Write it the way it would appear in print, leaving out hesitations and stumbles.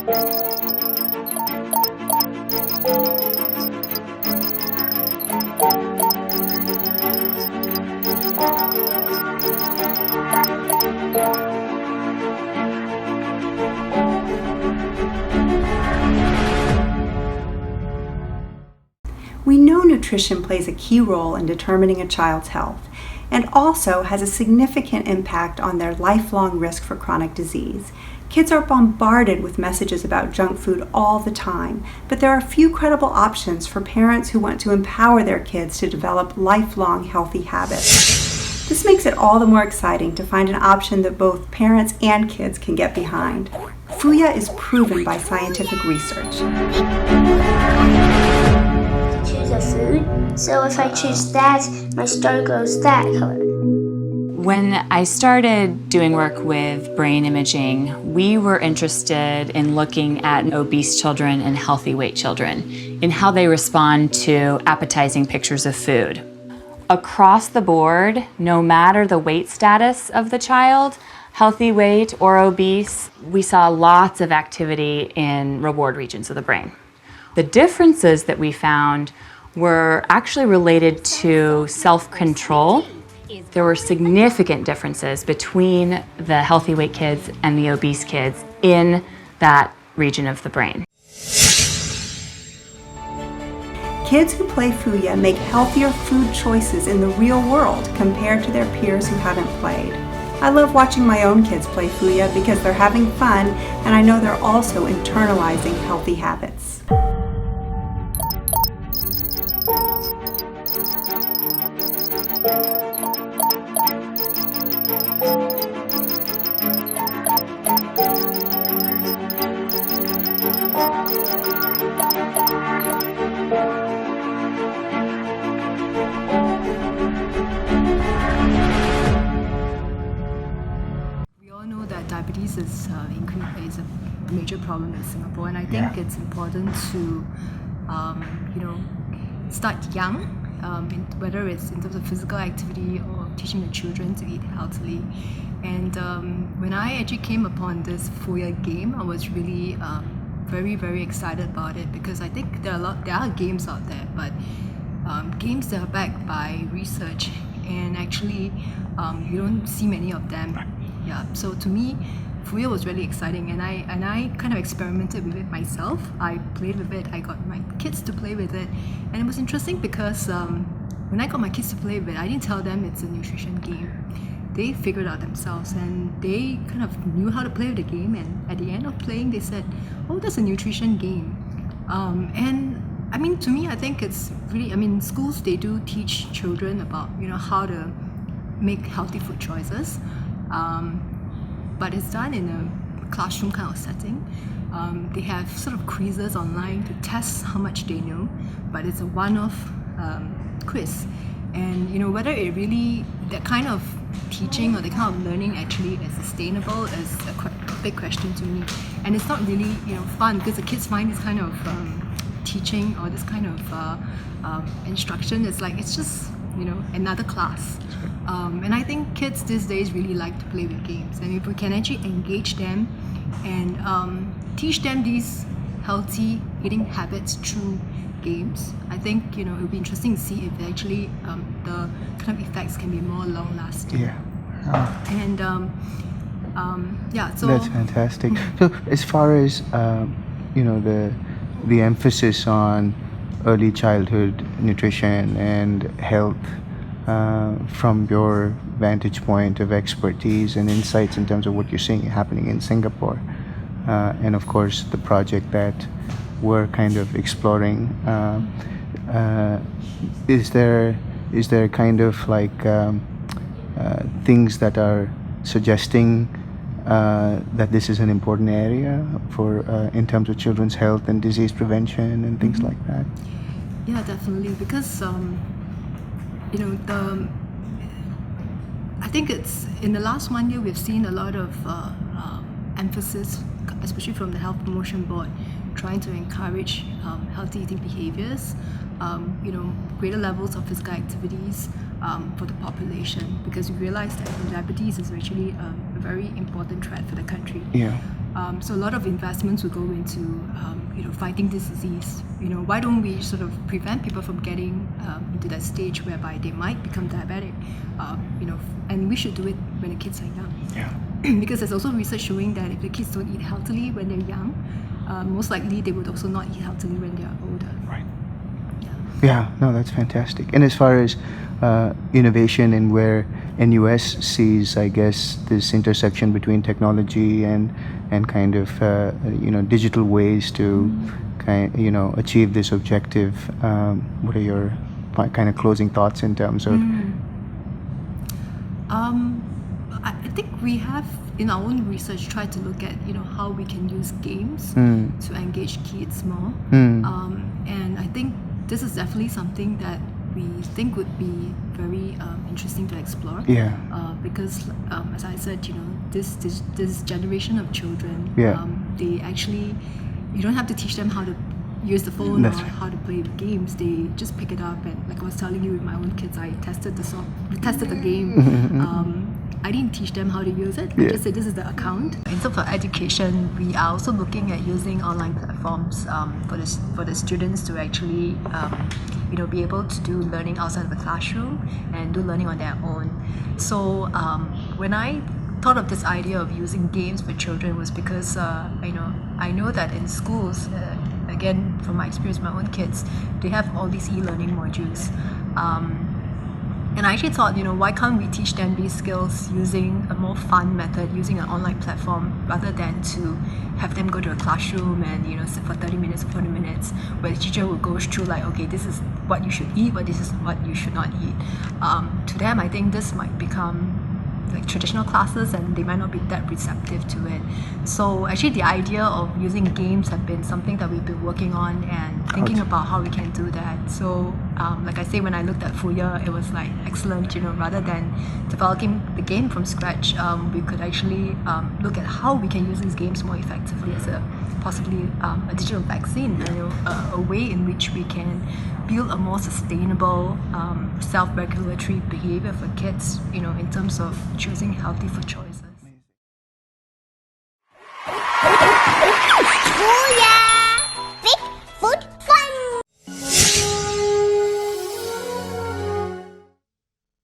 We know nutrition plays a key role in determining a child's health and also has a significant impact on their lifelong risk for chronic disease. Kids are bombarded with messages about junk food all the time, but there are few credible options for parents who want to empower their kids to develop lifelong healthy habits. This makes it all the more exciting to find an option that both parents and kids can get behind. Fooya is proven by scientific research. Choose a food, so if I choose that, my star goes that color. When I started doing work with brain imaging, we were interested in looking at obese children and healthy weight children, in how they respond to appetizing pictures of food. Across the board, no matter the weight status of the child, healthy weight or obese, we saw lots of activity in reward regions of the brain. The differences that we found were actually related to self-control. There were significant differences between the healthy weight kids and the obese kids in that region of the brain. Kids who play Fooya make healthier food choices in the real world compared to their peers who haven't played. I love watching my own kids play Fooya because they're having fun and I know they're also internalizing healthy habits. We all know that diabetes is a major problem in Singapore, and I think it's important to, start young, whether it's in terms of physical activity or teaching the children to eat healthily. And when I actually came upon this fooya game, I was really very, very excited about it, because I think there are games out there, but games that are backed by research, and actually you don't see many of them. Yeah, so to me, fooya was really exciting, and I kind of experimented with it myself. I played with it, I got my kids to play with it, and it was interesting because when I got my kids to play with it, I didn't tell them it's a nutrition game. They figured it out themselves, and they kind of knew how to play with the game, and at the end of playing they said, oh, that's a nutrition game. And I mean, to me, I think it's really, schools, they do teach children about how to make healthy food choices, but it's done in a classroom kind of setting. They have sort of quizzes online to test how much they know, but it's a one-off quiz. And whether it really, that kind of teaching or the kind of learning actually is sustainable is a big question to me. And it's not really fun, because the kids find this kind of teaching or this kind of instruction, it's just another class. And I think kids these days really like to play with games, and if we can actually engage them and teach them these healthy eating habits through games, I think it would be interesting to see if actually the kind of effects can be more long lasting. And so that's fantastic. So as far as the emphasis on early childhood nutrition and health, from your vantage point of expertise and insights in terms of what you're seeing happening in Singapore, and of course the project that we're kind of exploring, is there kind of things that are suggesting that this is an important area for in terms of children's health and disease prevention and things like that? Yeah, definitely, because I think it's in the last 1 year we've seen a lot of emphasis, especially from the Health Promotion Board, trying to encourage healthy eating behaviors, greater levels of physical activities for the population, because we realize that diabetes is actually a very important threat for the country. So a lot of investments will go into fighting this disease. Why don't we sort of prevent people from getting into that stage whereby they might become diabetic? And we should do it when the kids are young. Yeah. Because there's also research showing that if the kids don't eat healthily when they're young, most likely they would also not eat healthily when they're older. Right. Yeah, no, that's fantastic. And as far as innovation and where NUS sees, I guess, this intersection between technology and kind of digital ways to achieve this objective, what are your kind of closing thoughts in terms of? I think we have, in our own research, tried to look at how we can use games to engage kids more, and I think this is definitely something that we think would be very interesting to explore. Yeah. Because as I said, this generation of children, Yeah. they actually, you don't have to teach them how to use the phone That's or right. how to play games. They just pick it up, and like I was telling you with my own kids, I tested the game. I didn't teach them how to use it. I Yeah. just said this is the account. In terms of education, we are also looking at using online platforms for the students to actually be able to do learning outside of the classroom and do learning on their own. So when I thought of this idea of using games for children was because I know that in schools, again from my experience with my own kids, they have all these e-learning modules. And I actually thought, why can't we teach them these skills using a more fun method, using an online platform, rather than to have them go to a classroom and sit for 30 minutes or 40 minutes, where the teacher will go through like, okay, this is what you should eat, but this is what you should not eat. To them, I think this might become like traditional classes, and they might not be that receptive to it. So actually the idea of using games have been something that we've been working on and thinking about how we can do that. So like I say, when I looked at fooya, it was like excellent, rather than developing the game from scratch, we could actually look at how we can use these games more effectively as possibly a digital vaccine, a way in which we can build a more sustainable self-regulatory behavior for kids, in terms of choosing healthy food choices.